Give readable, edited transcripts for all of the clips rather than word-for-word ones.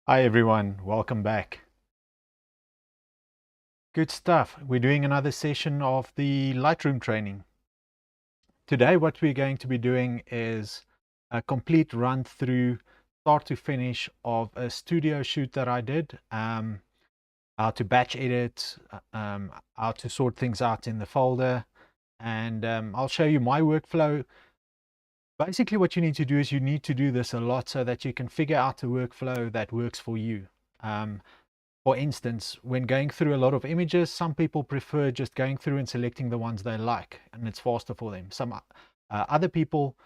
Hi everyone, welcome back. Good stuff. We're doing another session of the Lightroom training. Today what we're going to be doing is a complete run through start to finish of a studio shoot that I did. How to batch edit, how to sort things out in the folder, and I'll show you my workflow. Basically what you need to do is you need to do this a lot so that you can figure out a workflow that works for you. For instance, when going through a lot of images, some people prefer just going through and selecting the ones they like, and it's faster for them. Some other people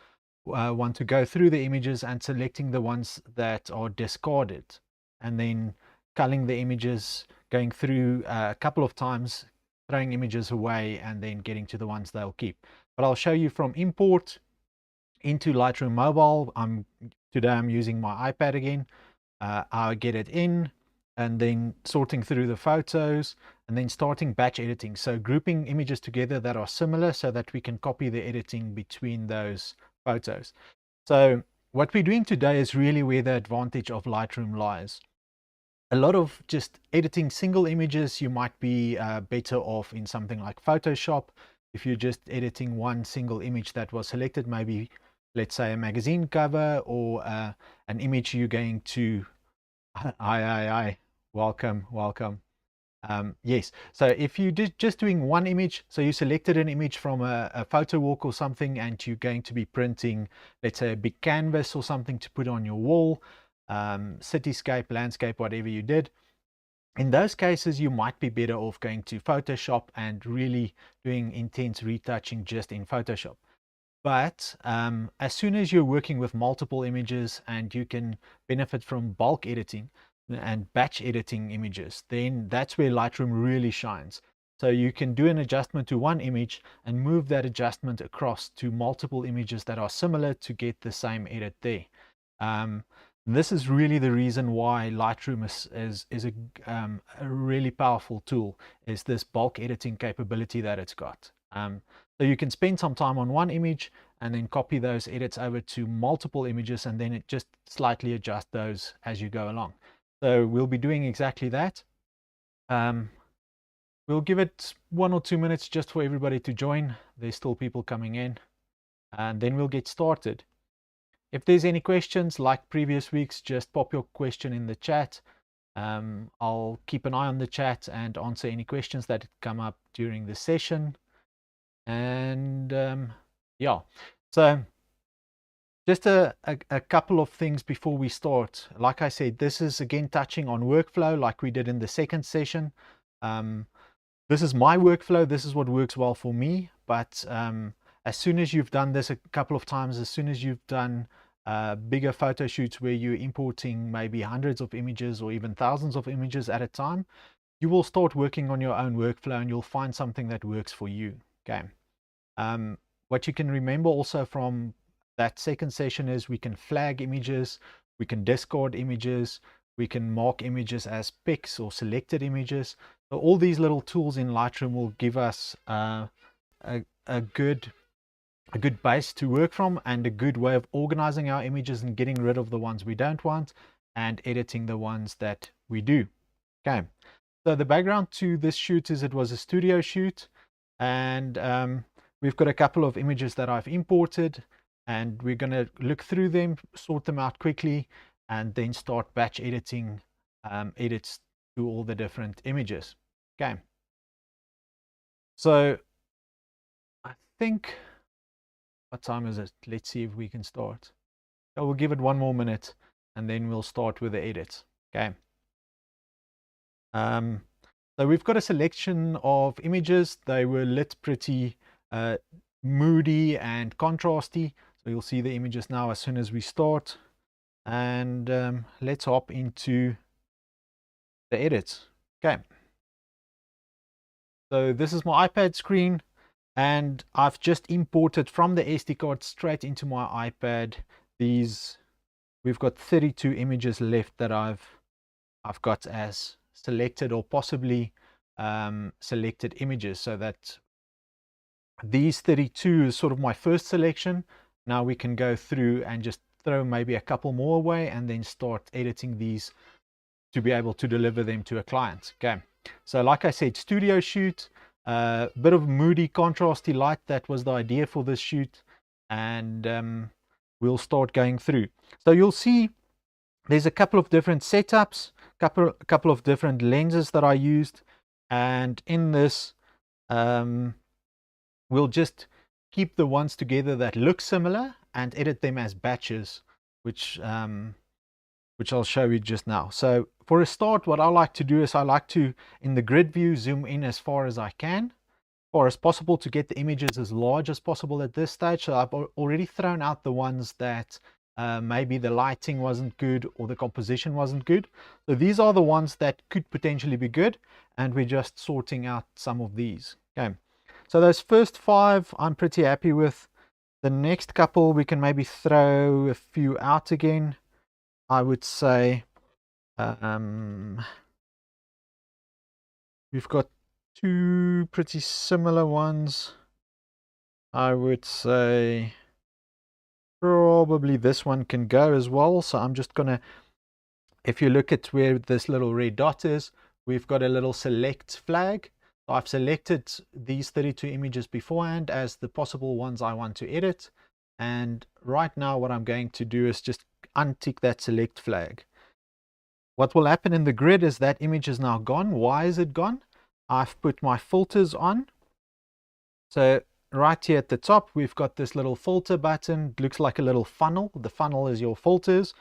want to go through the images and selecting the ones that are discarded, and then culling the images, going through a couple of times, throwing images away, and then getting to the ones they'll keep. But I'll show you from import into Lightroom Mobile. Today I'm using my iPad again. I get it in, and then sorting through the photos, and then starting batch editing. So grouping images together that are similar so that we can copy the editing between those photos. So what we're doing today is really where the advantage of Lightroom lies. A lot of just editing single images, you might be better off in something like Photoshop. If you're just editing one single image that was selected, maybe let's say a magazine cover or an image you're going to Hi. Welcome, welcome. Yes, so if you did just doing one image, so you selected an image from a photo walk or something, and you're going to be printing, let's say, a big canvas or something to put on your wall, cityscape, landscape, whatever you did. In those cases, you might be better off going to Photoshop and really doing intense retouching just in Photoshop. But as soon as you're working with multiple images and you can benefit from bulk editing and batch editing images, then that's where Lightroom really shines. So you can do an adjustment to one image and move that adjustment across to multiple images that are similar to get the same edit there. This is really the reason why Lightroom is a really powerful tool, is this bulk editing capability that it's got. So you can spend some time on one image and then copy those edits over to multiple images, and then it just slightly adjust those as you go along. So we'll be doing exactly that. We'll give it 1 or 2 minutes just for everybody to join. There's still people coming in, and then we'll get started. If there's any questions like previous weeks, just pop your question in the chat. I'll keep an eye on the chat and answer any questions that come up during the session. And yeah, so just a couple of things before we start. Like I said, this is again touching on workflow like we did in the second session. This is my workflow. This is what works well for me. But as soon as you've done this a couple of times, as soon as you've done bigger photo shoots where you're importing maybe hundreds of images or even thousands of images at a time, you will start working on your own workflow and you'll find something that works for you. Okay. What you can remember also from that second session is we can flag images, we can discard images, we can mark images as picks or selected images. So all these little tools in Lightroom will give us a good base to work from, and a good way of organizing our images and getting rid of the ones we don't want and editing the ones that we do. Okay, so the background to this shoot is it was a studio shoot, and we've got a couple of images that I've imported, and we're going to look through them, sort them out quickly, and then start batch editing edits to all the different images. Okay, so I think, what time is it? Let's see if we can start. So we'll give it 1 more minute and then we'll start with the edits. Okay. So we've got a selection of images. They were lit pretty moody and contrasty. So you'll see the images now as soon as we start. And let's hop into the edits. Okay. So this is my iPad screen, and I've just imported from the SD card straight into my iPad. We've got 32 images left that I've got as selected or possibly selected images, so that these 32 is sort of my first selection. Now we can go through and just throw maybe a couple more away and then start editing these to be able to deliver them to a client. Okay, so like I said, studio shoot, a bit of moody contrasty light. That was the idea for this shoot, and we'll start going through. So you'll see there's a couple of different setups, couple of different lenses that I used, and in this we'll just keep the ones together that look similar and edit them as batches, which I'll show you just now. So for a start, what I like to do is I like to, in the grid view, zoom in as far as I can, as far as possible, to get the images as large as possible at this stage. So I've already thrown out the ones that maybe the lighting wasn't good or the composition wasn't good. So these are the ones that could potentially be good, and we're just sorting out some of these. Okay, so those first 5 I'm pretty happy with. The next couple we can maybe throw a few out again. I would say we've got 2 pretty similar ones. I would say probably this one can go as well. So I'm just gonna, if you look at where this little red dot is, we've got a little select flag. So I've selected these 32 images beforehand as the possible ones I want to edit, and right now what I'm going to do is just untick that select flag. What will happen in the grid is that image is now gone. Why is it gone? I've put my filters on. So right here at the top, we've got this little filter button. It looks like a little funnel. The funnel is your filters.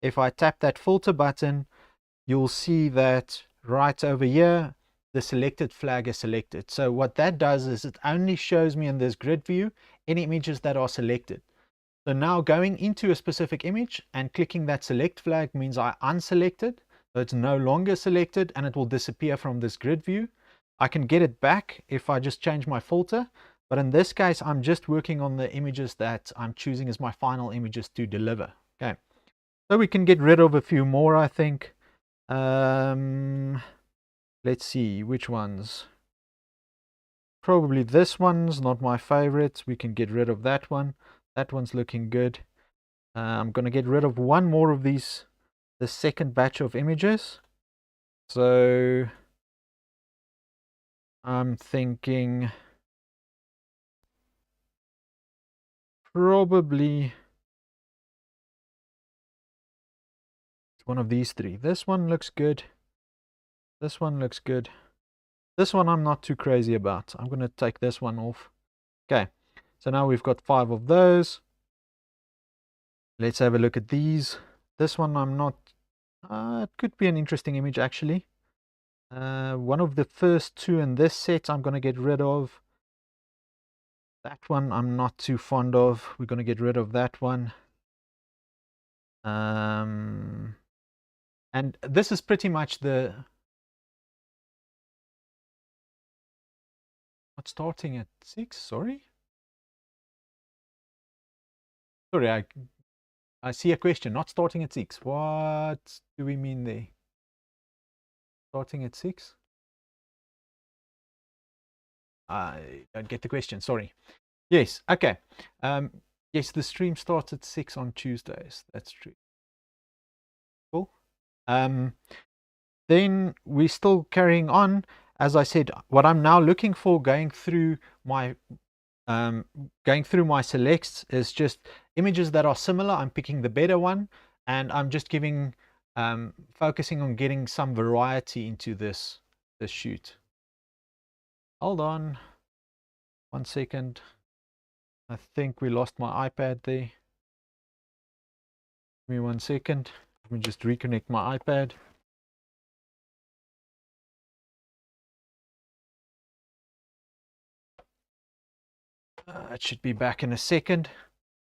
If I tap that filter button, you'll see that right over here, the selected flag is selected. So what that does is it only shows me in this grid view any images that are selected. So now going into a specific image and clicking that select flag means I unselect it. So it's no longer selected and it will disappear from this grid view. I can get it back if I just change my filter. But in this case, I'm just working on the images that I'm choosing as my final images to deliver. Okay, so we can get rid of a few more, I think. Let's see which ones. Probably this one's not my favorite. We can get rid of that one. That one's looking good. I'm going to get rid of one more of these, the second batch of images. So I'm thinking probably it's one of these 3. This one looks good. This one looks good. This one I'm not too crazy about. I'm going to take this one off. Okay, so now we've got 5 of those. Let's have a look at these. This one I'm not, it could be an interesting image actually. One of the first 2 in this set I'm going to get rid of. That one I'm not too fond of. We're going to get rid of that one. And this is pretty much the, not starting at 6, sorry, I see a question, not starting at 6. What do we mean there? Starting at 6? I don't get the question, sorry. Yes, okay. Yes, the stream starts at 6 on Tuesdays. That's true. Cool. Then we're still carrying on. As I said, what I'm now looking for going through my selects is just images that are similar. I'm picking the better one, and I'm just giving focusing on getting some variety into this shoot. Hold on 1 second. I think we lost my iPad there. Give me 1 second. Let me just reconnect my iPad. It should be back in a second.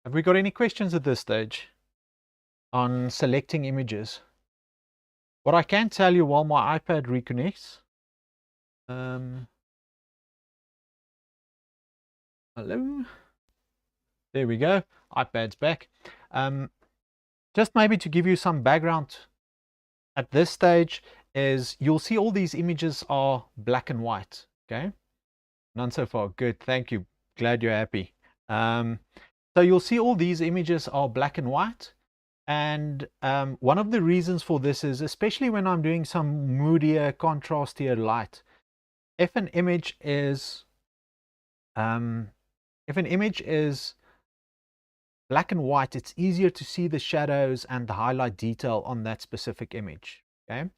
Have we got any questions at this stage on selecting images? What I can tell you while my iPad reconnects. Hello. There we go. iPad's back. Just maybe to give you some background at this stage is you'll see all these images are black and white. Okay. None so far. Good. Thank you. Glad you're happy. So you'll see all these images are black and white. And one of the reasons for this is, especially when I'm doing some moodier, contrastier light, if an image is black and white, it's easier to see the shadows and the highlight detail on that specific image. Okay.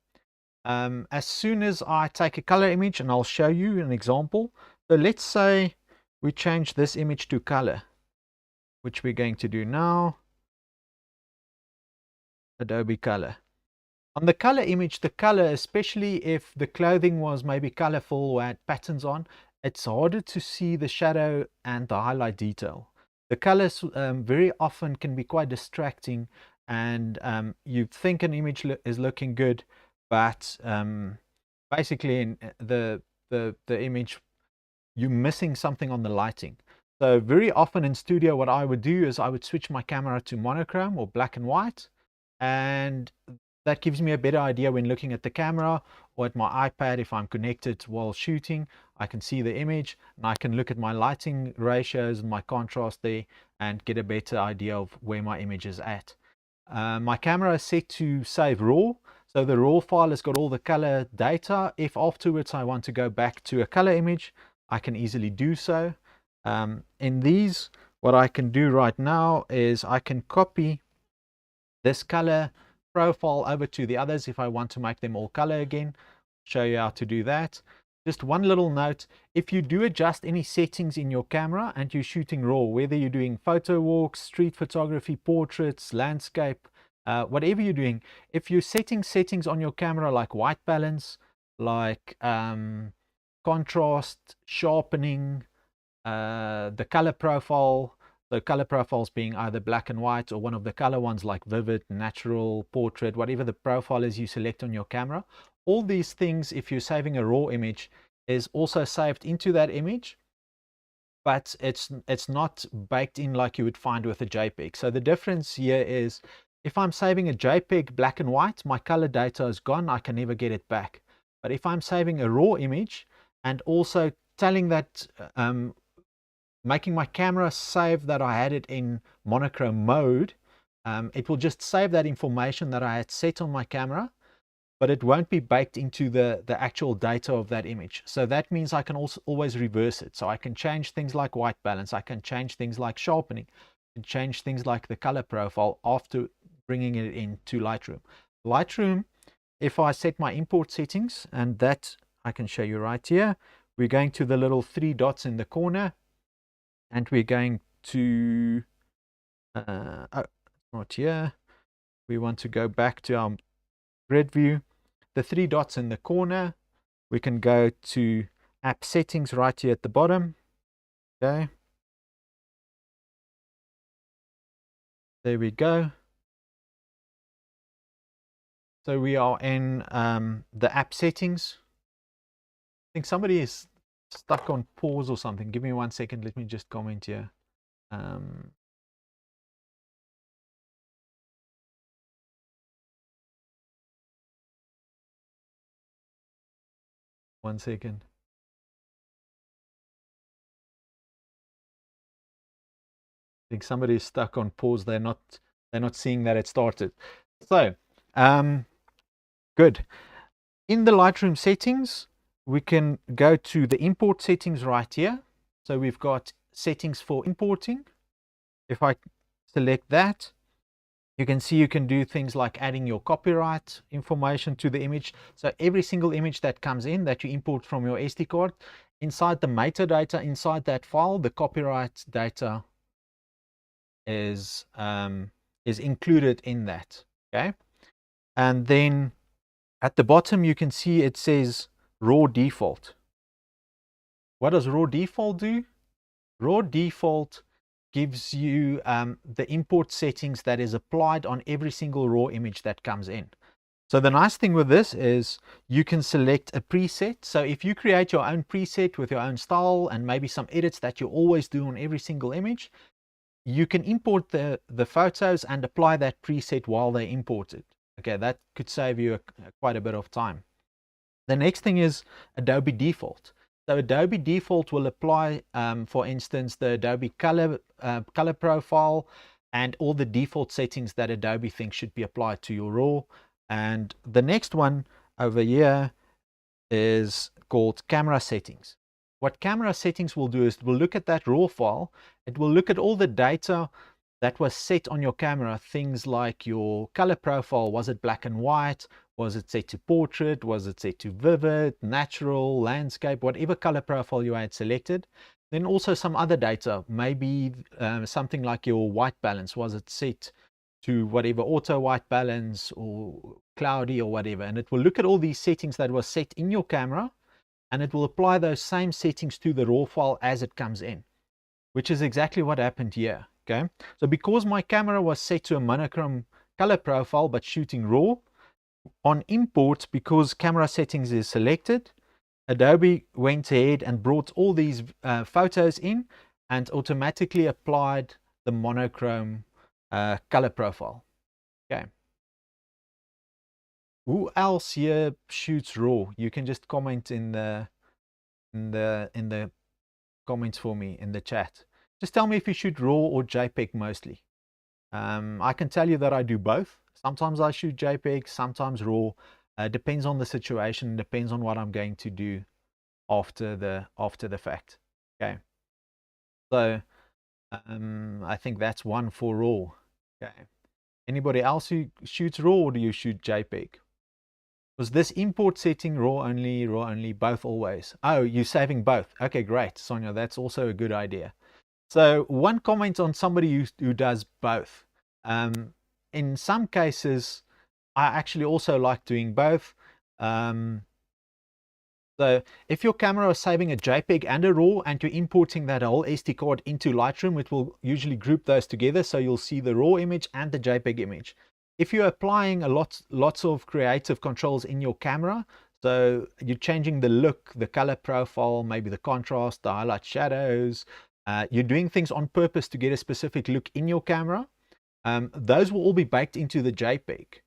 As soon as I take a color image, and I'll show you an example. So let's say we change this image to color, which we're going to do now. Adobe Color. On the color image, the color, especially if the clothing was maybe colorful or had patterns on, it's harder to see the shadow and the highlight detail. The colors very often can be quite distracting, and you think an image is looking good, but basically in the image, you're missing something on the lighting. So very often in studio, what I would do is I would switch my camera to monochrome or black and white, and that gives me a better idea when looking at the camera or at my iPad. If I'm connected while shooting, I can see the image and I can look at my lighting ratios and my contrast there and get a better idea of where my image is at. My camera is set to save raw, so the raw file has got all the color data. If afterwards I want to go back to a color image, I can easily do so. In these, what I can do right now is I can copy this color profile over to the others if I want to make them all color again. Show you how to do that. Just one little note, if you do adjust any settings in your camera and you're shooting raw, whether you're doing photo walks, street photography, portraits, landscape, whatever you're doing, if you're setting settings on your camera like white balance, like contrast, sharpening, the color profile, the color profiles being either black and white or one of the color ones like vivid, natural, portrait, whatever the profile is you select on your camera. All these things, if you're saving a raw image, is also saved into that image, but it's not baked in like you would find with a JPEG. So the difference here is, if I'm saving a JPEG black and white, my color data is gone, I can never get it back. But if I'm saving a raw image and also telling that making my camera save that I had it in monochrome mode, it will just save that information that I had set on my camera, but it won't be baked into the actual data of that image. So that means I can also always reverse it. So I can change things like white balance, I can change things like sharpening, and change things like the color profile after bringing it into Lightroom. Lightroom, if I set my import settings, and that I can show you right here, we're going to the little 3 dots in the corner, and we're going to not here, we want to go back to our grid view, the 3 dots in the corner. We can go to app settings right here at the bottom. Okay, there we go. So we are in the app settings. I think somebody is stuck on pause or something. Give me 1 second, let me just comment here. 1 second. I think somebody is stuck on pause. They're not seeing that it started. So good. In the Lightroom settings, we can go to the import settings right here. So we've got settings for importing. If I select that, you can see you can do things like adding your copyright information to the image. So every single image that comes in that you import from your SD card, inside the metadata, inside that file, the copyright data is included in that. Okay, and then at the bottom you can see it says raw default. What does raw default do? Raw default gives you the import settings that is applied on every single raw image that comes in. So the nice thing with this is you can select a preset. So if you create your own preset with your own style and maybe some edits that you always do on every single image, you can import the photos and apply that preset while they're imported. Okay, that could save you quite a bit of time. The next thing is Adobe default. So Adobe default will apply, for instance, the Adobe color profile, and all the default settings that Adobe thinks should be applied to your RAW. And the next one over here is called camera settings. What camera settings will do is it will look at that RAW file. It will look at all the data that was set on your camera, things like your color profile. Was it black and white? Was it set to portrait? Was it set to vivid, natural, landscape, whatever color profile you had selected? Then also some other data, maybe something like your white balance. Was it set to whatever auto white balance or cloudy or whatever? And it will look at all these settings that were set in your camera, and it will apply those same settings to the RAW file as it comes in, which is exactly what happened here. Okay, so because my camera was set to a monochrome color profile but shooting RAW, on import, because camera settings is selected, Adobe went ahead and brought all these photos in and automatically applied the monochrome color profile. Okay. Who else here shoots RAW? You can just comment in the comments for me in the chat. Just tell me if you shoot RAW or JPEG mostly. I can tell you that I do both. Sometimes I shoot JPEG, sometimes RAW. Depends on the situation, depends on what I'm going to do after the fact. Okay. So I think that's one for RAW. Okay. Anybody else who shoots RAW, or do you shoot JPEG? Was this import setting RAW only, both always? Oh, you're saving both. Okay, great, Sonia. That's also a good idea. So one comment on somebody who does both. In some cases, I actually also like doing both. So if your camera is saving a JPEG and a RAW and you're importing that whole SD card into Lightroom, it will usually group those together, so you'll see the RAW image and the JPEG image. If you're applying lots of creative controls in your camera, so you're changing the look, the color profile, maybe the contrast, the highlight, shadows, you're doing things on purpose to get a specific look in your camera, those will all be baked into the JPEG.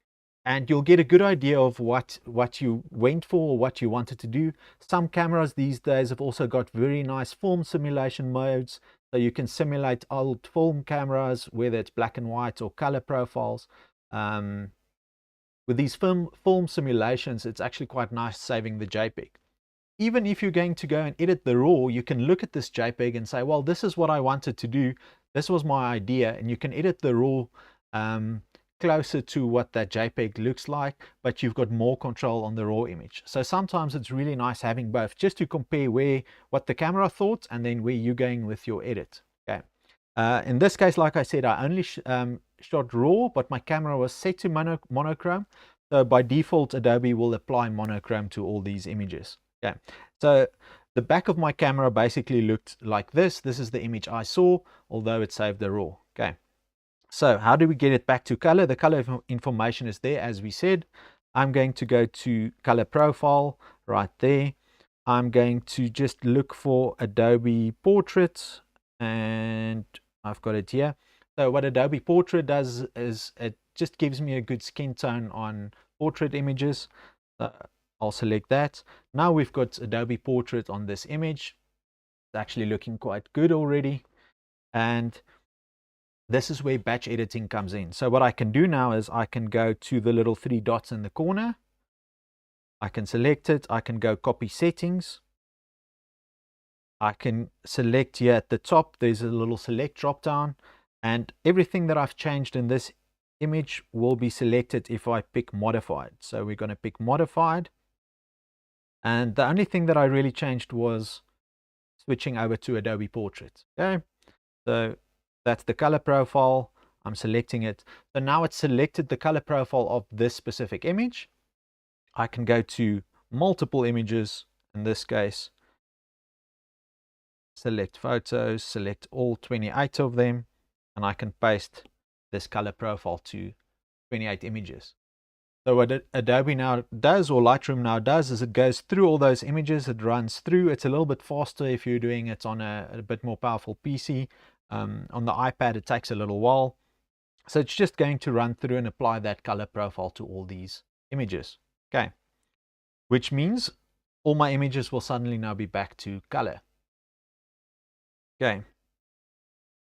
And you'll get a good idea of what you went for or what you wanted to do. Some cameras these days have also got very nice film simulation modes, so you can simulate old film cameras, whether it's black and white or color profiles. With these film simulations, it's actually quite nice saving the JPEG. Even if you're going to go and edit the RAW, you can look at this JPEG and say, well, this is what I wanted to do. This was my idea, and you can edit the RAW closer to what that JPEG looks like, but you've got more control on the RAW image. So sometimes it's really nice having both, just to compare what the camera thought and then where you're going with your edit. Okay. In this case, like I said, I only shot RAW, but my camera was set to monochrome. So by default, Adobe will apply monochrome to all these images. Okay. So the back of my camera basically looked like this. This is the image I saw, although it saved the RAW. Okay. So how do we get it back to color? The color information is there, as we said. I'm going to go to color profile right there. I'm going to just look for Adobe Portrait, and I've got it here. So what Adobe Portrait does is it just gives me a good skin tone on portrait images. I'll select that. Now we've got Adobe Portrait on this image. It's actually looking quite good already. And this is where batch editing comes in. So what I can do now is I can go to the little 3 dots in the corner. I can select it. I can go copy settings. I can select here at the top. There's a little select drop down, and everything that I've changed in this image will be selected if I pick modified. So we're going to pick modified. And the only thing that I really changed was switching over to Adobe Portrait. Okay. So that's the color profile. I'm selecting it. So now it's selected the color profile of this specific image. I can go to multiple images. In this case, select photos, select all 28 of them, and I can paste this color profile to 28 images. So what Adobe now does, or Lightroom now does, is it goes through all those images. It runs through. It's a little bit faster if you're doing it on a bit more powerful PC. On the iPad, it takes a little while. So it's just going to run through and apply that color profile to all these images. Okay. Which means all my images will suddenly now be back to color. Okay.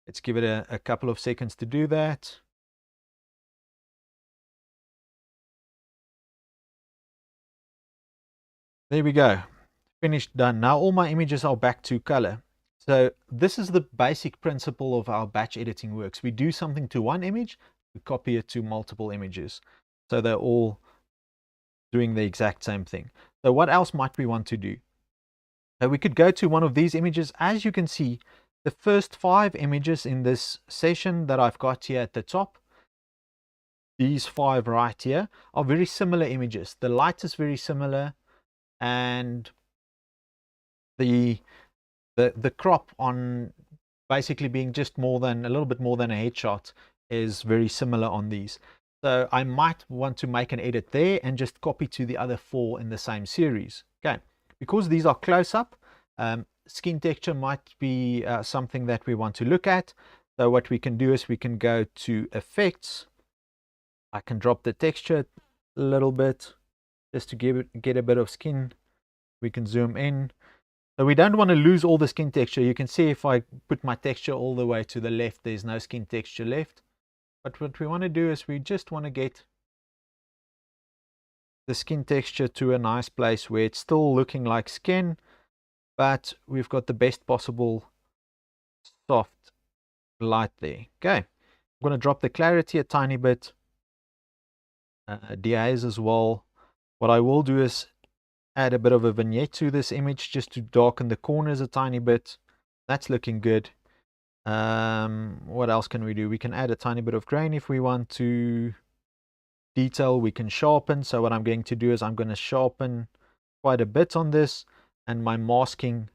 Let's give it a couple of seconds to do that. There we go. Finished, done. Now all my images are back to color. So this is the basic principle of how batch editing works. We do something to one image, we copy it to multiple images. So they're all doing the exact same thing. So what else might we want to do? So we could go to one of these images. As you can see, the first 5 images in this session that I've got here at the top, these 5 right here, are very similar images. The light is very similar, and the crop on basically being just a little bit more than a headshot is very similar on these. So I might want to make an edit there and just copy to the other 4 in the same series. Okay, because these are close up, skin texture might be something that we want to look at. So what we can do is we can go to effects. I can drop the texture a little bit just to get a bit of skin. We can zoom in. So we don't want to lose all the skin texture. You can see if I put my texture all the way to the left, there's no skin texture left. But what we want to do is we just want to get the skin texture to a nice place where it's still looking like skin, but we've got the best possible soft light there. Okay, I'm going to drop the clarity a tiny bit, dehaze as well. What I will do is add a bit of a vignette to this image just to darken the corners a tiny bit. That's looking good. What else can we do? We can add a tiny bit of grain if we want to. Detail we can sharpen. So what I'm going to do is I'm going to sharpen quite a bit on this, and my masking,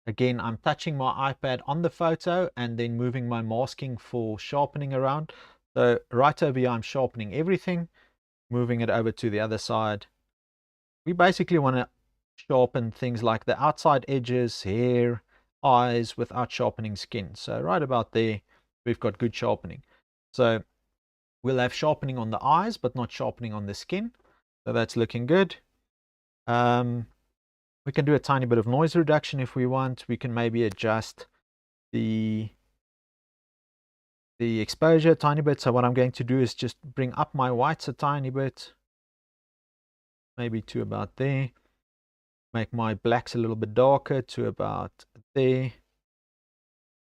again, I'm touching my iPad on the photo and then moving my masking for sharpening around. So right over here I'm sharpening everything, moving it over to the other side. We basically want to sharpen things like the outside edges, hair, eyes without sharpening skin. So right about there we've got good sharpening. So we'll have sharpening on the eyes but not sharpening on the skin. So that's looking good. We can do a tiny bit of noise reduction if we want. We can maybe adjust the exposure a tiny bit. So what I'm going to do is just bring up my whites a tiny bit, maybe to about there. Make my blacks a little bit darker to about there.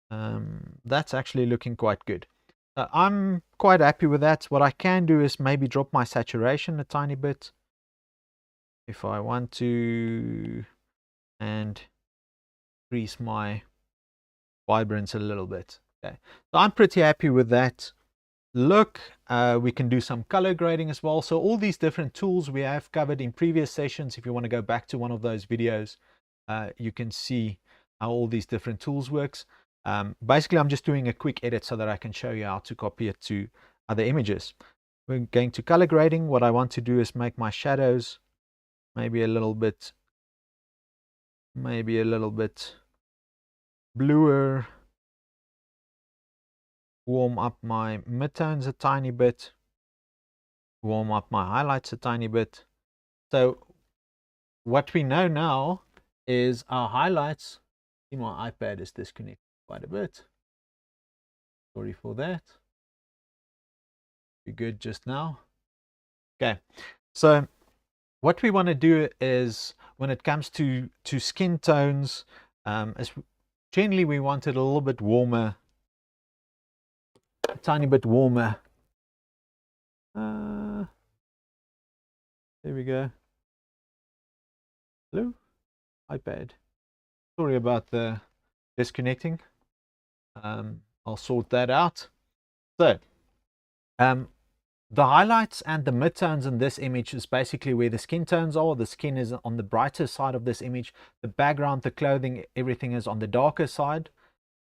That's actually looking quite good. I'm quite happy with that. What I can do is maybe drop my saturation a tiny bit if I want to, and increase my vibrance a little bit. Okay, so I'm pretty happy with that look. We can do some color grading as well. So all these different tools we have covered in previous sessions. If you want to go back to one of those videos, you can see how all these different tools works. Basically, I'm just doing a quick edit so that I can show you how to copy it to other images. We're going to color grading. What I want to do is make my shadows maybe a little bit bluer, warm up my midtones a tiny bit, warm up my highlights a tiny bit. So what we know now is our highlights. See, my iPad is disconnected quite a bit. Sorry for that. Be good just now. Okay, so what we want to do is when it comes to skin tones, generally we want it a little bit warmer, a tiny bit warmer. There we go. Hello, iPad. Sorry about the disconnecting. I'll sort that out. So the highlights and the midtones in this image is basically where the skin tones are. The skin is on the brighter side of this image. The background, the clothing, everything is on the darker side.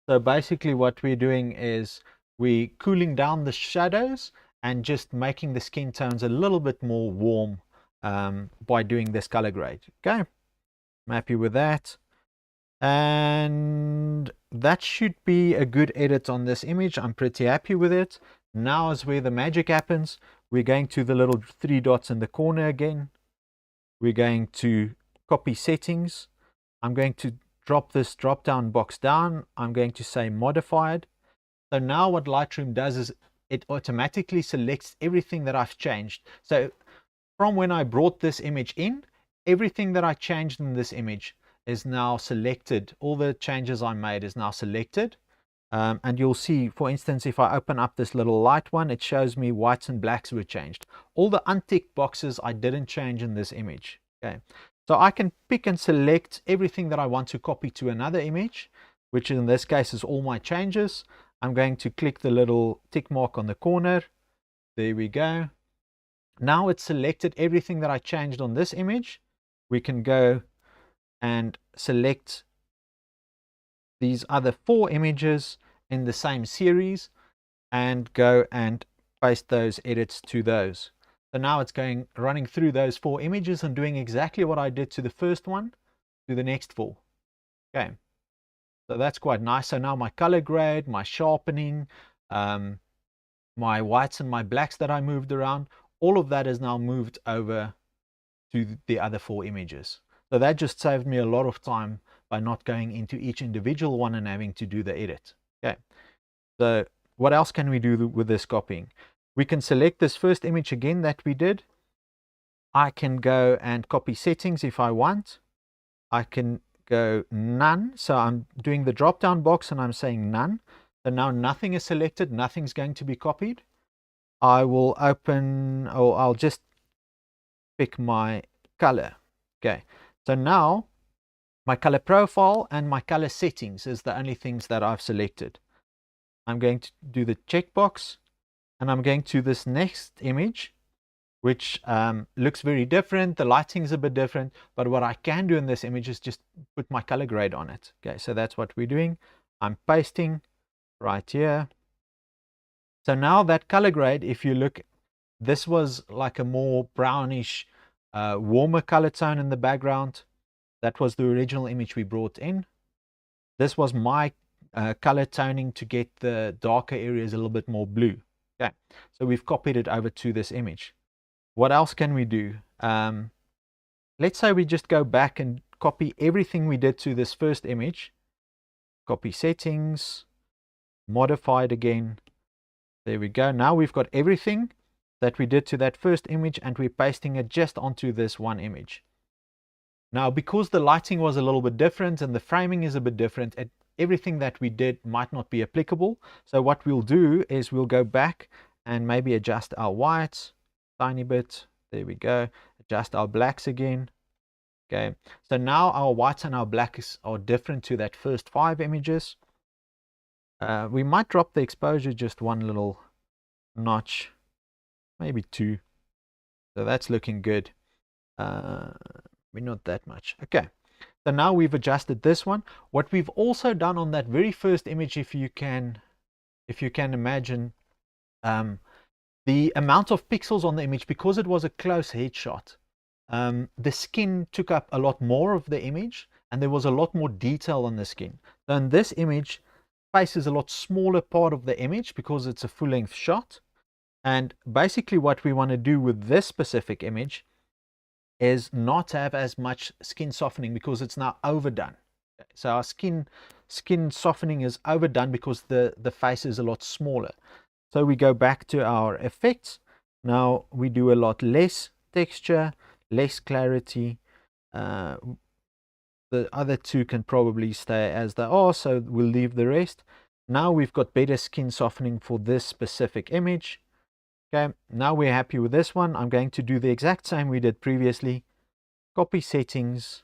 So basically what we're doing is we're cooling down the shadows and just making the skin tones a little bit more warm by doing this color grade. Okay, I'm happy with that. And that should be a good edit on this image. I'm pretty happy with it. Now is where the magic happens. We're going to the little 3 dots in the corner again. We're going to copy settings. I'm going to drop this drop down box down. I'm going to say modified. So now what Lightroom does is it automatically selects everything that I've changed. So from when I brought this image in, everything that I changed in this image is now selected. All the changes I made is now selected. And you'll see, for instance, if I open up this little light one, it shows me whites and blacks were changed. All the unticked boxes I didn't change in this image. Okay, so I can pick and select everything that I want to copy to another image, which in this case is all my changes. I'm going to click the little tick mark on the corner. There we go. Now it's selected everything that I changed on this image. We can go and select these other 4 images in the same series and go and paste those edits to those. So now it's running through those 4 images and doing exactly what I did to the first one to the next 4. Okay, so that's quite nice. So now my color grade, my sharpening, my whites and my blacks that I moved around, all of that is now moved over to the other 4 images. So that just saved me a lot of time by not going into each individual one and having to do the edit. Okay, so what else can we do with this copying? We can select this first image again that we did. I can go and copy settings if I want. I can go none. So I'm doing the drop down box and I'm saying none. So now nothing is selected, nothing's going to be copied. I will open, or I'll just pick my color. Okay, so now my color profile and my color settings is the only things that I've selected. I'm going to do the checkbox and I'm going to this next image, which looks very different. The lighting's a bit different, but what I can do in this image is just put my color grade on it. Okay, so that's what we're doing. I'm pasting right here. So now that color grade, if you look, this was like a more brownish, warmer color tone in the background. That was the original image we brought in. This was my color toning to get the darker areas a little bit more blue. Okay, so we've copied it over to this image. What else can we do? Let's say we just go back and copy everything we did to this first image. Copy settings, modify it again. There we go. Now we've got everything that we did to that first image and we're pasting it just onto this one image. Now, because the lighting was a little bit different and the framing is a bit different, everything that we did might not be applicable. So what we'll do is we'll go back and maybe adjust our whites tiny bit. There we go. Adjust our blacks again. Okay, so now our whites and our blacks are different to that first 5 images. We might drop the exposure just one little notch, maybe 2. So that's looking good. Maybe not that much. Okay, so now we've adjusted this one. What we've also done on that very first image, if you can imagine, the amount of pixels on the image, because it was a close headshot, the skin took up a lot more of the image and there was a lot more detail on the skin. So in this image, face is a lot smaller part of the image because it's a full-length shot. And basically what we want to do with this specific image is not have as much skin softening because it's now overdone. So our skin softening is overdone because the face is a lot smaller. So we go back to our effects. Now we do a lot less texture, less clarity. The other 2 can probably stay as they are, so we'll leave the rest. Now we've got better skin softening for this specific image. Okay, now we're happy with this one. I'm going to do the exact same we did previously. Copy settings,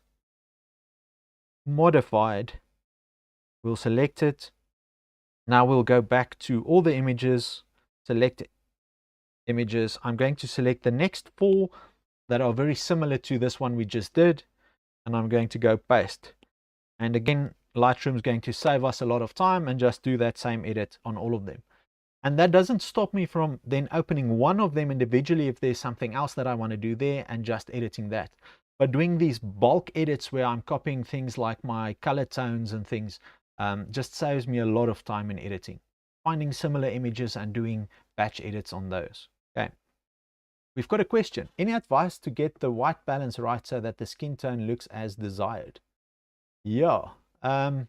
modified. We'll select it. Now we'll go back to all the images, select images. I'm going to select the next 4 that are very similar to this one we just did, and I'm going to go paste. And again, Lightroom is going to save us a lot of time and just do that same edit on all of them. And that doesn't stop me from then opening one of them individually if there's something else that I want to do there and just editing that. But doing these bulk edits where I'm copying things like my color tones and things just saves me a lot of time in editing. Finding similar images and doing batch edits on those. Okay. We've got a question. Any advice to get the white balance right so that the skin tone looks as desired? Yeah. I'm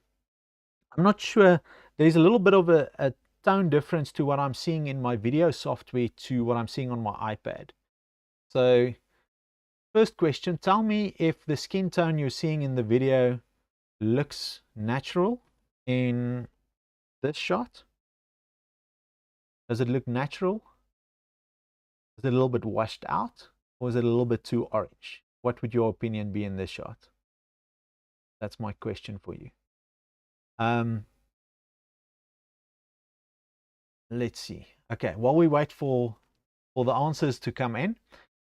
not sure. There's a little bit of a tone difference to what I'm seeing in my video software to what I'm seeing on my iPad. So first question, tell me if the skin tone you're seeing in the video looks natural in this shot. Does it look natural? Is it a little bit washed out, or is it a little bit too orange? What would your opinion be in this shot? That's my question for you. Let's see. Okay, while we wait for the answers to come in,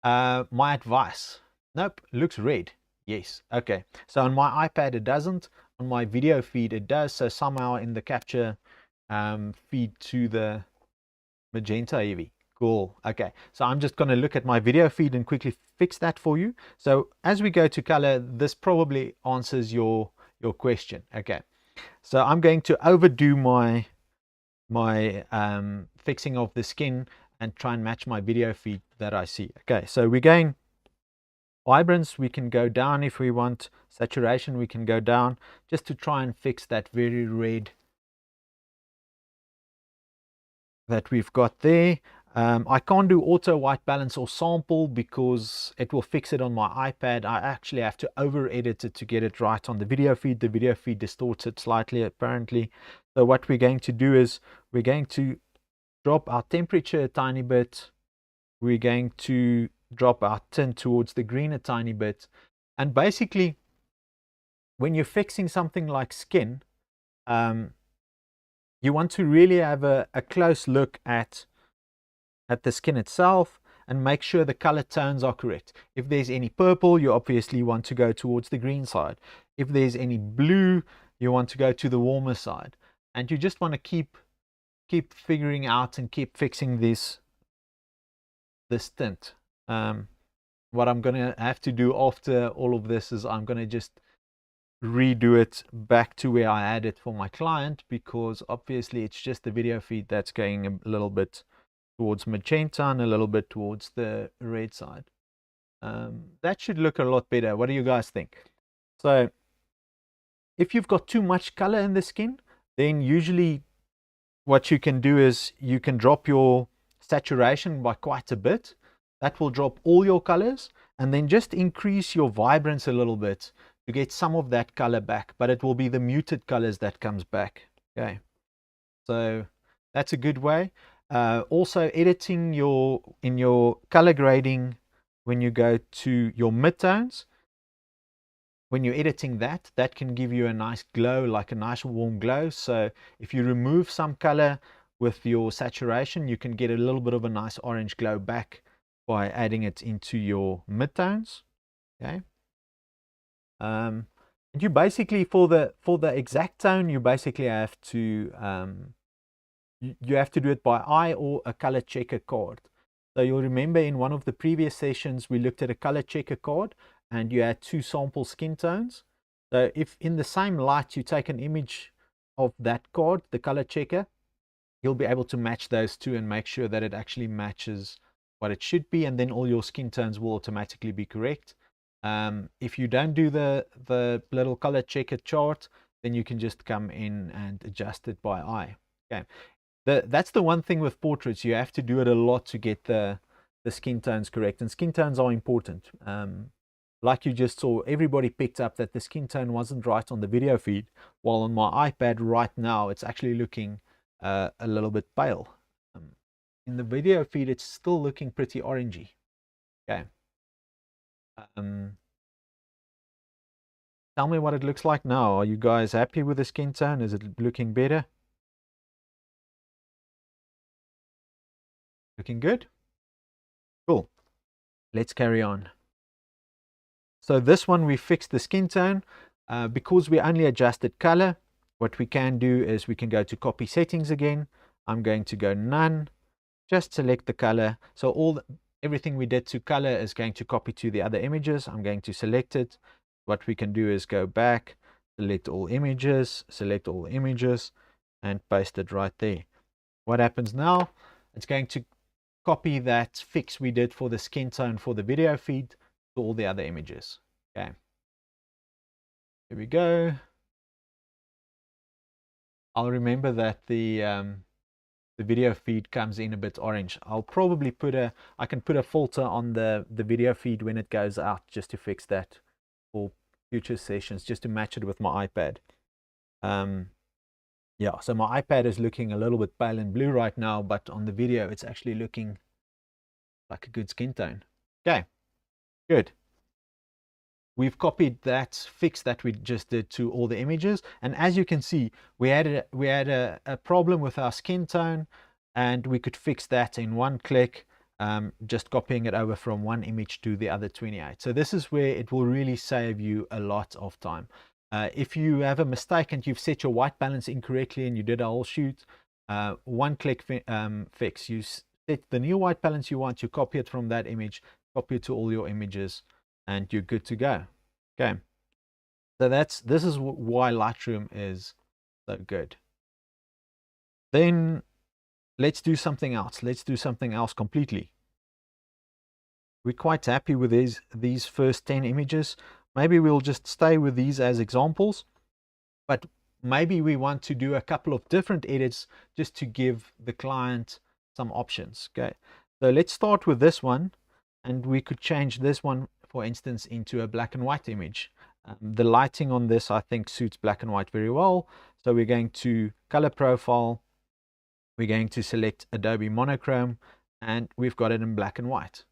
my advice. Nope, looks red. Yes. Okay. So on my iPad it doesn't. On my video feed it does. So somehow in the capture feed to the magenta heavy. Cool. Okay. So I'm just going to look at my video feed and quickly fix that for you. So as we go to color, this probably answers your question. Okay. So I'm going to overdo my fixing of the skin and try and match my video feed that I see. Okay, so we're going vibrance, we can go down if we want. Saturation, we can go down just to try and fix that very red that we've got there. I can't do auto white balance or sample because it will fix it on my iPad. I actually have to over edit it to get it right on the video feed. The video feed distorts it slightly apparently. So what we're going to do is we're going to drop our temperature a tiny bit. We're going to drop our tint towards the green a tiny bit. And basically, when you're fixing something like skin, you want to really have a close look at the skin itself and make sure the color tones are correct. If there's any purple, you obviously want to go towards the green side. If there's any blue, you want to go to the warmer side. And you just want to keep figuring out and keep fixing this tint. What I'm going to have to do after all of this is I'm going to just redo it back to where I had it for my client, because obviously it's just the video feed that's going a little bit towards magenta and a little bit towards the red side. That should look a lot better. What do you guys think? So if you've got too much color in the skin, then usually what you can do is you can drop your saturation by quite a bit. That will drop all your colors, and then just increase your vibrance a little bit to get some of that color back, but it will be the muted colors that comes back. Okay, so that's a good way. Also editing in your color grading, when you go to your midtones, when you're editing that can give you a nice glow, like a nice warm glow. So if you remove some color with your saturation, you can get a little bit of a nice orange glow back by adding it into your midtones. Okay. And you basically, for the exact tone, you basically have to you have to do it by eye or a color checker card. So you'll remember in one of the previous sessions we looked at a color checker card, and you had 2 sample skin tones. So if in the same light you take an image of that card, the color checker, you'll be able to match those 2 and make sure that it actually matches what it should be, and then all your skin tones will automatically be correct. If you don't do the little color checker chart, then you can just come in and adjust it by eye. Okay, that's the one thing with portraits, you have to do it a lot to get the skin tones correct, and skin tones are important. Like you just saw, everybody picked up that the skin tone wasn't right on the video feed, while on my iPad right now it's actually looking a little bit pale. In the video feed it's still looking pretty orangey. Okay. Tell me what it looks like now. Are you guys happy with the skin tone? Is it looking better? Looking good? Cool. Let's carry on. So this one we fixed the skin tone. Because we only adjusted color, what we can do is we can go to copy settings again. I'm going to go none, just select the color. So everything we did to color is going to copy to the other images. I'm going to select it. What we can do is go back, select all images, and paste it right there. What happens now? It's going to copy that fix we did for the skin tone for the video feed to all the other images. Okay, here we go. I'll remember that the the video feed comes in a bit orange. I'll probably I can put a filter on the video feed when it goes out just to fix that for future sessions, just to match it with my iPad. Yeah, so my iPad is looking a little bit pale and blue right now, but on the video it's actually looking like a good skin tone. Okay, good. We've copied that fix that we just did to all the images, and as you can see, we had a problem with our skin tone, and we could fix that in one click, just copying it over from one image to the other 28. So this is where it will really save you a lot of time. If you have a mistake and you've set your white balance incorrectly and you did a whole shoot, one click fix. You set the new white balance you want, you copy it from that image, copy it to all your images, and you're good to go. Okay, so this is why Lightroom is so good. Then let's do something else. Let's do something else completely. We're quite happy with these first 10 images. Maybe we'll just stay with these as examples, but maybe we want to do a couple of different edits just to give the client some options. Okay, so let's start with this one, and we could change this one, for instance, into a black and white image. The lighting on this, I think, suits black and white very well. So we're going to color profile, we're going to select Adobe Monochrome, and we've got it in black and white.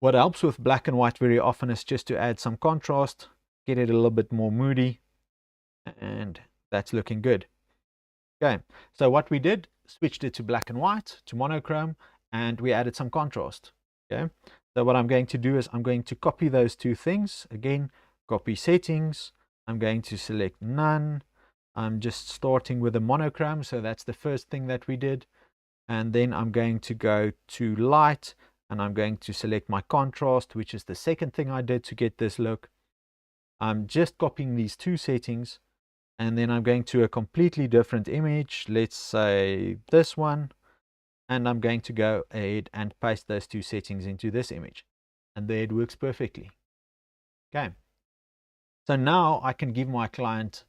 What helps with black and white very often is just to add some contrast, get it a little bit more moody, and that's looking good. Okay, so what we did, switched it to black and white, to monochrome, and we added some contrast. Okay, so what I'm going to do is I'm going to copy those two things. Again, copy settings. I'm going to select none. I'm just starting with a monochrome, so that's the first thing that we did. And then I'm going to go to light, and I'm going to select my contrast, which is the second thing I did to get this look. I'm just copying these two settings, and then I'm going to a completely different image. Let's say this one. And I'm going to go ahead and paste those two settings into this image, and there it works perfectly. Okay, so now I can give my client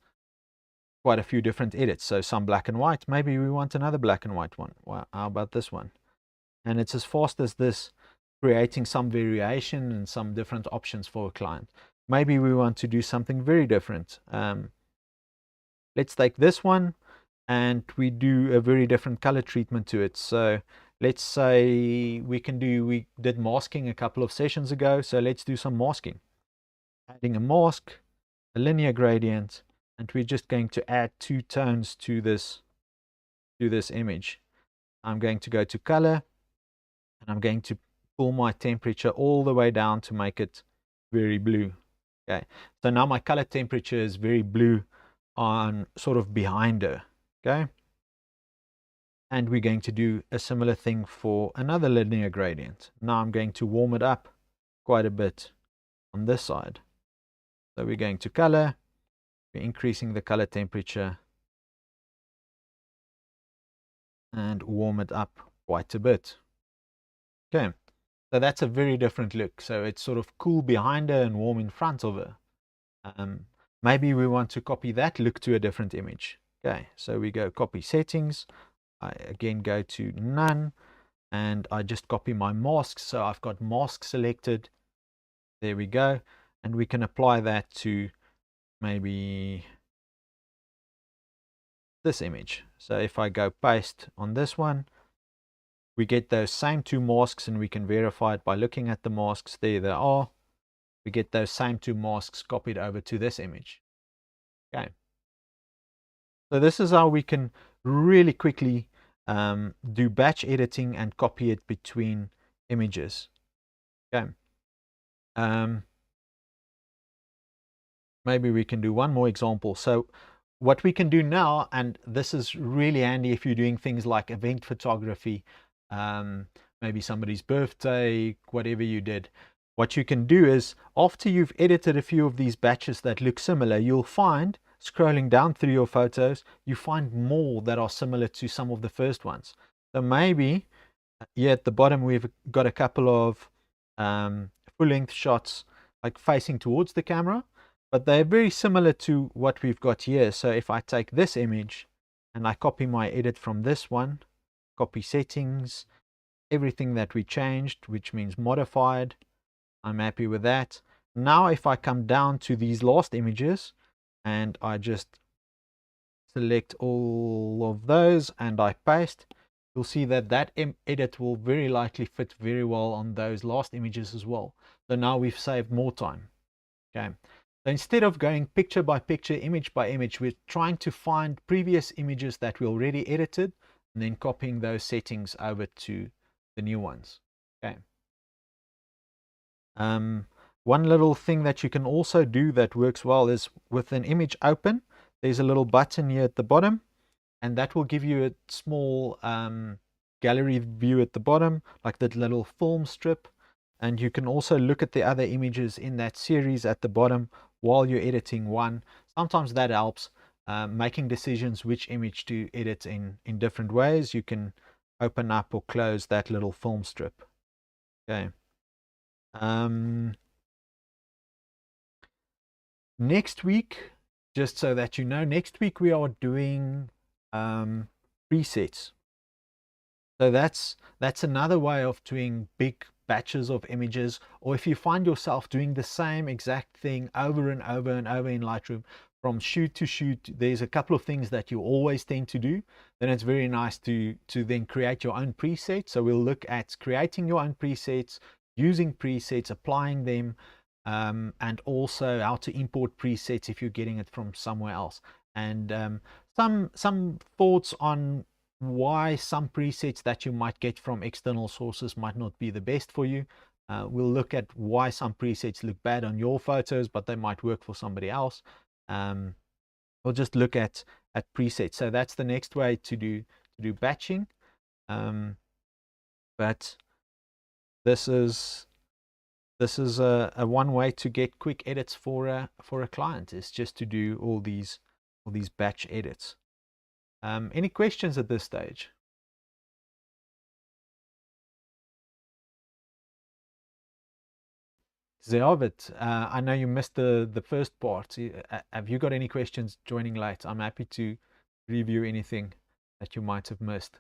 quite a few different edits. So some black and white, maybe we want another black and white one. Well, how about this one? And it's as fast as this, creating some variation and some different options for a client. Maybe we want to do something very different. Let's take this one, and we do a very different color treatment to it. So let's say we did masking a couple of sessions ago, so let's do some masking. Adding a mask, a linear gradient, and we're just going to add 2 tones to this image. I'm going to go to color, and I'm going to pull my temperature all the way down to make it very blue. Okay, so now my color temperature is very blue on sort of behind her. Okay, and we're going to do a similar thing for another linear gradient. Now I'm going to warm it up quite a bit on this side. So we're going to color, we're increasing the color temperature, and warm it up quite a bit. Okay, so that's a very different look. So it's sort of cool behind her and warm in front of her. Maybe we want to copy that look to a different image. Okay, so we go copy settings. I again go to none, and I just copy my masks. So I've got mask selected. There we go. And we can apply that to maybe this image. So if I go paste on this one, we get those same 2 masks, and we can verify it by looking at the masks. There they are. We get those same 2 masks copied over to this image. Okay. So this is how we can really quickly do batch editing and copy it between images. Okay. Maybe we can do one more example. So what we can do now, and this is really handy if you're doing things like event photography, maybe somebody's birthday, whatever you did. What you can do is, after you've edited a few of these batches that look similar, you'll find, scrolling down through your photos, you find more that are similar to some of the first ones. So maybe here at the bottom we've got a couple of full-length shots like facing towards the camera, but they're very similar to what we've got here. So if I take this image and I copy my edit from this one, copy settings, everything that we changed, which means modified. I'm happy with that. Now if I come down to these last images and I just select all of those and I paste, you'll see that that edit will very likely fit very well on those last images as well. So now we've saved more time. Okay. So instead of going picture by picture, image by image, we're trying to find previous images that we already edited and then copying those settings over to the new ones. Okay. One little thing that you can also do that works well is with an image open, there's a little button here at the bottom, and that will give you a small gallery view at the bottom, like that little film strip. And you can also look at the other images in that series at the bottom while you're editing one. Sometimes that helps making decisions which image to edit in different ways. You can open up or close that little film strip. Okay. Next week, just so that you know, next week we are doing presets. So that's another way of doing big batches of images. Or if you find yourself doing the same exact thing over and over and over in Lightroom from shoot to shoot, there's a couple of things that you always tend to do, then it's very nice to then create your own presets. So we'll look at creating your own presets, using presets, applying them, and also how to import presets if you're getting it from somewhere else. And some thoughts on why some presets that you might get from external sources might not be the best for you. We'll look at why some presets look bad on your photos, but they might work for somebody else. We'll just look at presets. So that's the next way to do batching. But this is a one way to get quick edits for a client, is just to do all these batch edits. Any questions at this stage? Zeovid, I know you missed the first part. Have you got any questions joining late? I'm happy to review anything that you might have missed.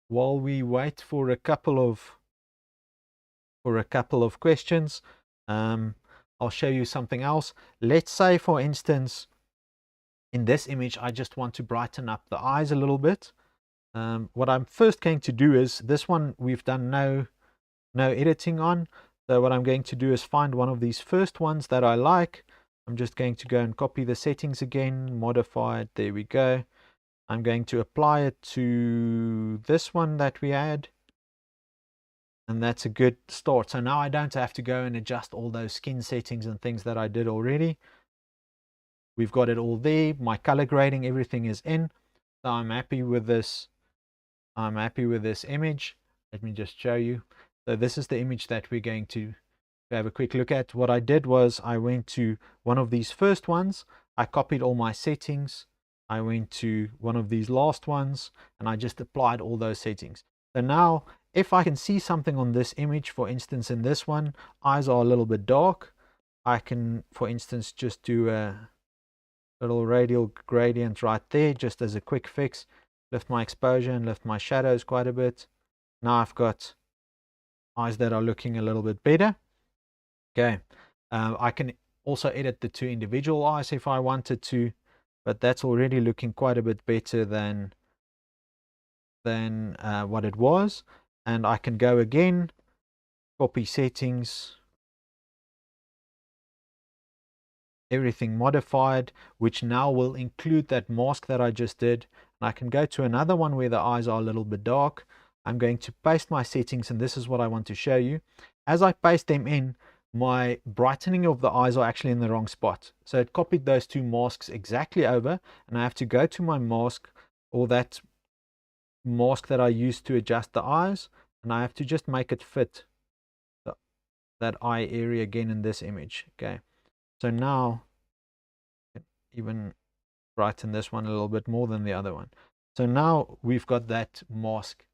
While we wait for a couple of questions, I'll show you something else. Let's say, for instance, in this image, I just want to brighten up the eyes a little bit. What I'm first going to do is, this one we've done no editing on. So what I'm going to do is find one of these first ones that I like. I'm just going to go and copy the settings again, modify it. There we go. I'm going to apply it to this one that we had. And that's a good start. So now I don't have to go and adjust all those skin settings and things that I did already. We've got it all there. My color grading, everything is in. So I'm happy with this. I'm happy with this image. Let me just show you. So this is the image that we're going to have a quick look at. What I did was I went to one of these first ones. I copied all my settings. I went to one of these last ones and I just applied all those settings. So now if I can see something on this image, for instance, in this one, eyes are a little bit dark. I can, for instance, just do a little radial gradient right there, just as a quick fix. Lift my exposure and lift my shadows quite a bit. Now I've got eyes that are looking a little bit better. Okay, I can also edit the two individual eyes if I wanted to, but that's already looking quite a bit better than what it was. And I can go again, copy settings, everything modified, which now will include that mask that I just did. And I can go to another one where the eyes are a little bit dark. I'm going to paste my settings, and this is what I want to show you. As I paste them in, my brightening of the eyes are actually in the wrong spot. So it copied those two masks exactly over, and I have to go to my mask, or that mask that I used to adjust the eyes, and I have to just make it fit that eye area again in this image. Okay, so now even brighten this one a little bit more than the other one. So now we've got that mask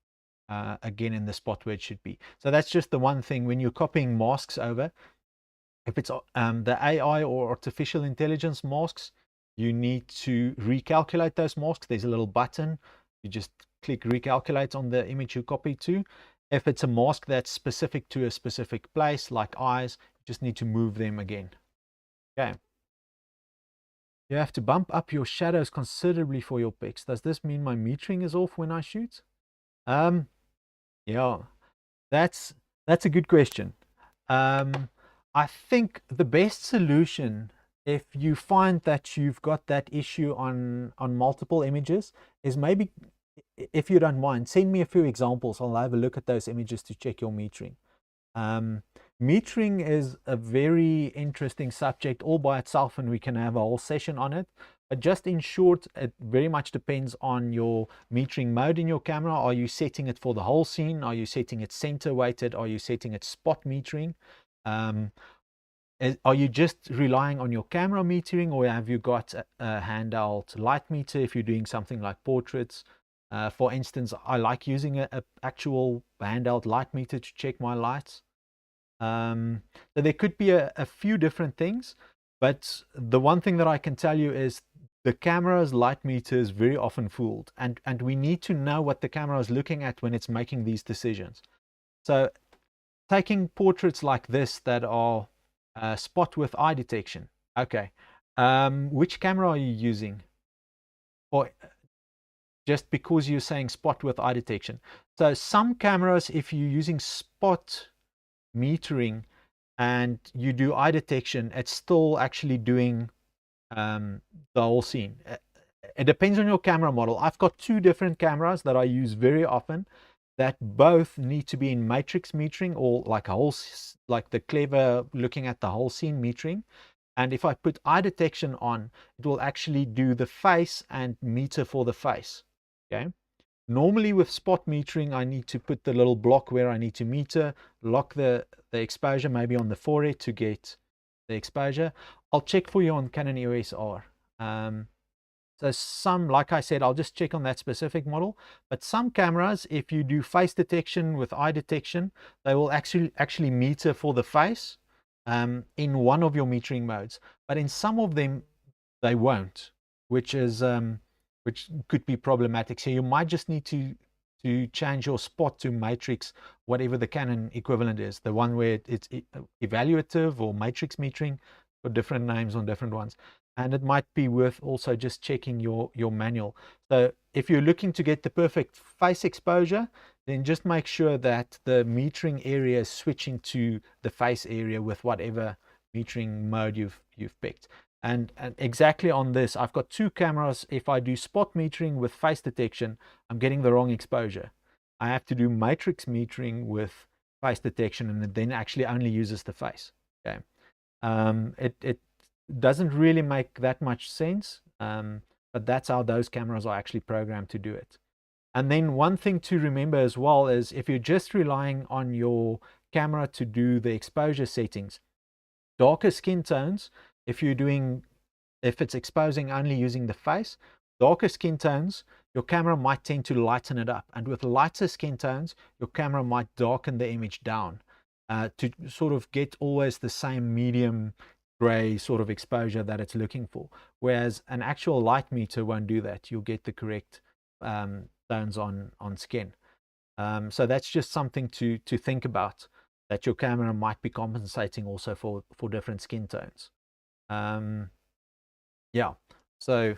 again in the spot where it should be. So that's just the one thing when you're copying masks over. If it's the AI or artificial intelligence masks, you need to recalculate those masks. There's a little button. You just click recalculate on the image you copy to. If it's a mask that's specific to a specific place, like eyes, you just need to move them again. Okay. You have to bump up your shadows considerably for your pics. Does this mean my metering is off when I shoot? Yeah, that's a good question. I think the best solution, if you find that you've got that issue on multiple images, is maybe, if you don't mind, send me a few examples. I'll have a look at those images to check your metering. Metering is a very interesting subject all by itself, and we can have a whole session on it. But just in short, it very much depends on your metering mode in your camera. Are you setting it for the whole scene? Are you setting it center weighted? Are you setting it spot metering? Are you just relying on your camera metering, or have you got a handheld light meter if you're doing something like portraits? For instance, I like using a actual handheld light meter to check my lights. So there could be a few different things, but the one thing that I can tell you is the camera's light meter is very often fooled, and we need to know what the camera is looking at when it's making these decisions. So taking portraits like this that are spot with eye detection. Okay, which camera are you using? Or just because you're saying spot with eye detection. So some cameras, if you're using spot metering and you do eye detection, it's still actually doing the whole scene. It depends on your camera model. I've got two different cameras that I use very often that both need to be in matrix metering, or like a whole, like the clever looking at the whole scene metering. And if I put eye detection on, it will actually do the face and meter for the face. Okay. Normally with spot metering, I need to put the little block where I need to meter, lock the exposure maybe on the forehead to get the exposure. I'll check for you on Canon EOS R. So some, like I said, I'll just check on that specific model. But some cameras, if you do face detection with eye detection, they will actually meter for the face in one of your metering modes. But in some of them, they won't, which is which could be problematic. So you might just need to change your spot to matrix, whatever the Canon equivalent is, the one where it's evaluative or matrix metering, for different names on different ones. And it might be worth also just checking your manual. So if you're looking to get the perfect face exposure, then just make sure that the metering area is switching to the face area with whatever metering mode you've picked. And exactly on this, I've got two cameras. If I do spot metering with face detection, I'm getting the wrong exposure. I have to do matrix metering with face detection, and it then actually only uses the face. Okay. It doesn't really make that much sense, but that's how those cameras are actually programmed to do it. And then one thing to remember as well is, if you're just relying on your camera to do the exposure settings, darker skin tones, if it's exposing only using the face, darker skin tones, your camera might tend to lighten it up. And with lighter skin tones, your camera might darken the image down to sort of get always the same medium gray sort of exposure that it's looking for. Whereas an actual light meter won't do that. You'll get the correct tones on skin. So that's just something to think about, that your camera might be compensating also for different skin tones. Yeah, so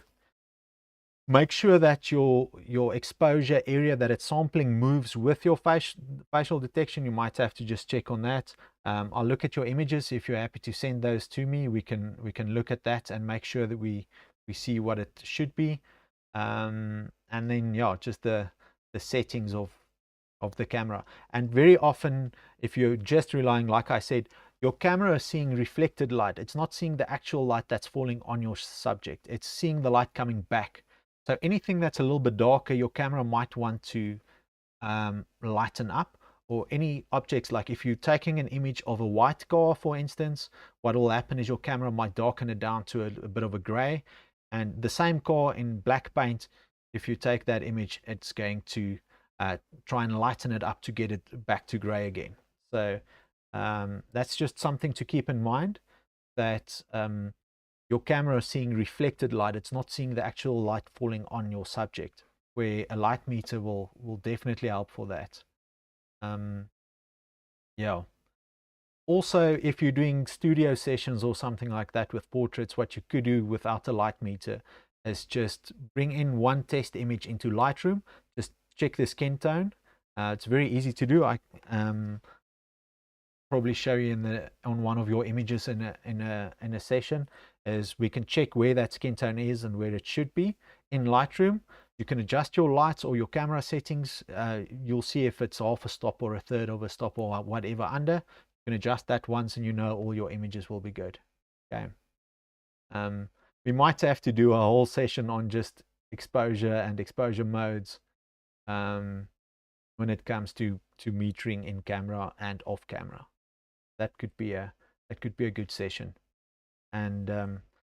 make sure that your exposure area that it's sampling moves with your facial detection. You might have to just check on that. I'll look at your images. If you're happy to send those to me, we can look at that and make sure that we see what it should be. And then, yeah, just the settings of the camera. And very often, if you're just relying, like I said, your camera is seeing reflected light. It's not seeing the actual light that's falling on your subject. It's seeing the light coming back. So anything that's a little bit darker, your camera might want to lighten up. Or any objects, like if you're taking an image of a white car, for instance, what will happen is your camera might darken it down to a bit of a gray. And the same car in black paint, if you take that image, it's going to try and lighten it up to get it back to gray again. So That's just something to keep in mind, that your camera is seeing reflected light. It's not seeing the actual light falling on your subject, where a light meter will definitely help for that. Yeah. Also, if you're doing studio sessions or something like that with portraits, what you could do without a light meter is just bring in one test image into Lightroom. Just check the skin tone. It's very easy to do. I probably show you on one of your images in a session. Is we can check where that skin tone is and where it should be in Lightroom. You can adjust your lights or your camera settings. You'll see if it's half a stop or a third of a stop or whatever under. You can adjust that once, and you know all your images will be good. Okay. We might have to do a whole session on just exposure and exposure modes when it comes to metering in camera and off camera. That could be a good session. And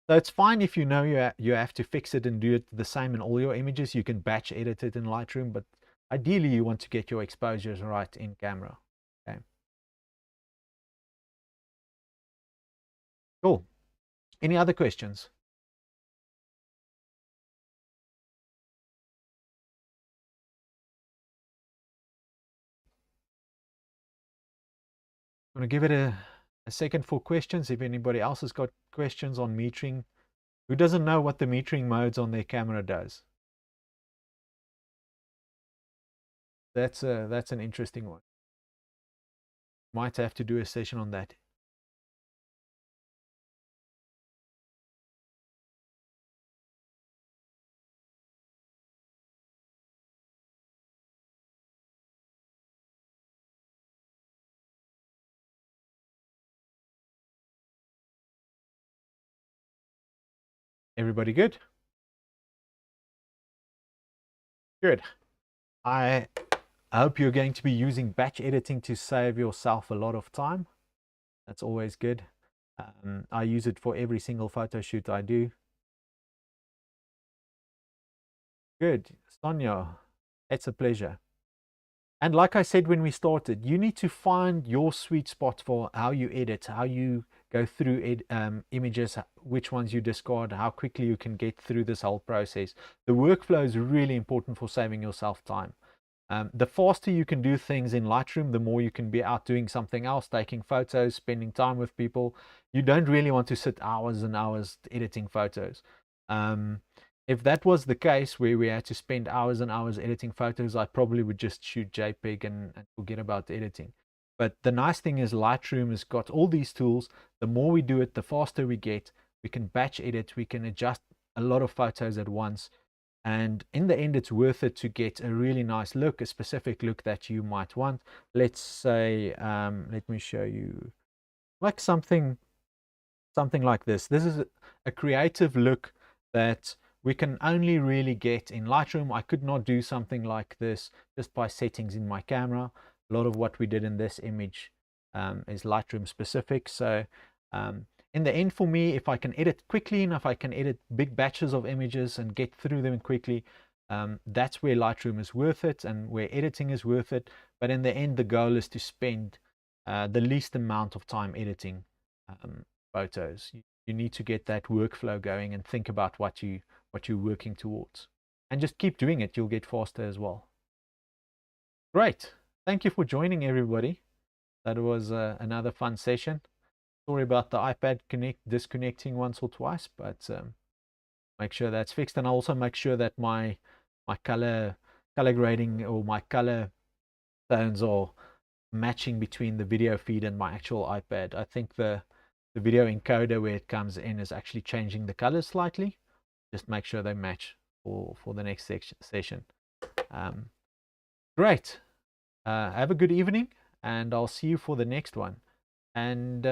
so it's fine if you know you have to fix it and do it the same in all your images. You can batch edit it in Lightroom, but ideally you want to get your exposures right in camera. Okay. Cool. Any other questions? I'm going to give it a second for questions. If anybody else has got questions on metering, who doesn't know what the metering modes on their camera does? That's an interesting one. Might have to do a session on that. Everybody good? Good. I hope you're going to be using batch editing to save yourself a lot of time. That's always good. I use it for every single photo shoot I do. Good. Sonia, it's a pleasure. And like I said when we started, you need to find your sweet spot for how you edit, how you go through images, which ones you discard, how quickly you can get through this whole process. The workflow is really important for saving yourself time. The faster you can do things in Lightroom, the more you can be out doing something else, taking photos, spending time with people. You don't really want to sit hours and hours editing photos. If that was the case where we had to spend hours and hours editing photos, I probably would just shoot JPEG and forget about editing. But the nice thing is Lightroom has got all these tools. The more we do it, the faster we get. We can batch edit, we can adjust a lot of photos at once. And in the end, it's worth it to get a really nice look, a specific look that you might want. Let's say, let me show you, like something like this. This is a creative look that we can only really get in Lightroom. I could not do something like this just by settings in my camera. A lot of what we did in this image is Lightroom specific. So in the end, for me, if I can edit quickly enough, I can edit big batches of images and get through them quickly. That's where Lightroom is worth it and where editing is worth it. But in the end, the goal is to spend the least amount of time editing photos. You need to get that workflow going and think about what you're working towards, and just keep doing it. You'll get faster as well. Great. Thank you for joining, everybody. That was another fun session. Sorry about the iPad disconnecting once or twice, but make sure that's fixed. And I'll also make sure that my color grading or my color tones are matching between the video feed and my actual iPad. I think the video encoder where it comes in is actually changing the colors slightly. Just make sure they match for the next session. Great. Have a good evening, and I'll see you for the next one. And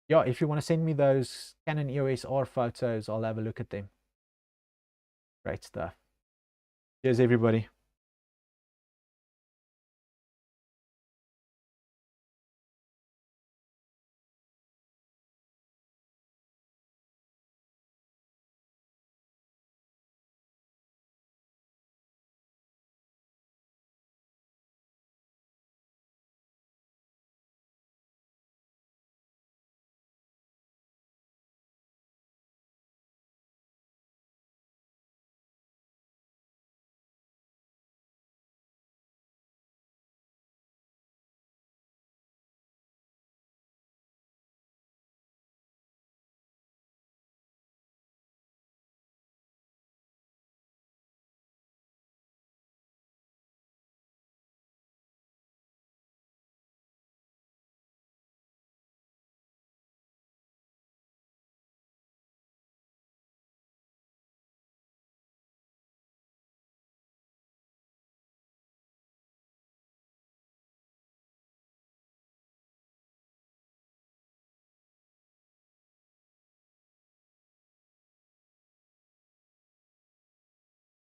yeah, if you want to send me those Canon EOS R photos, I'll have a look at them. Great stuff. Cheers, everybody.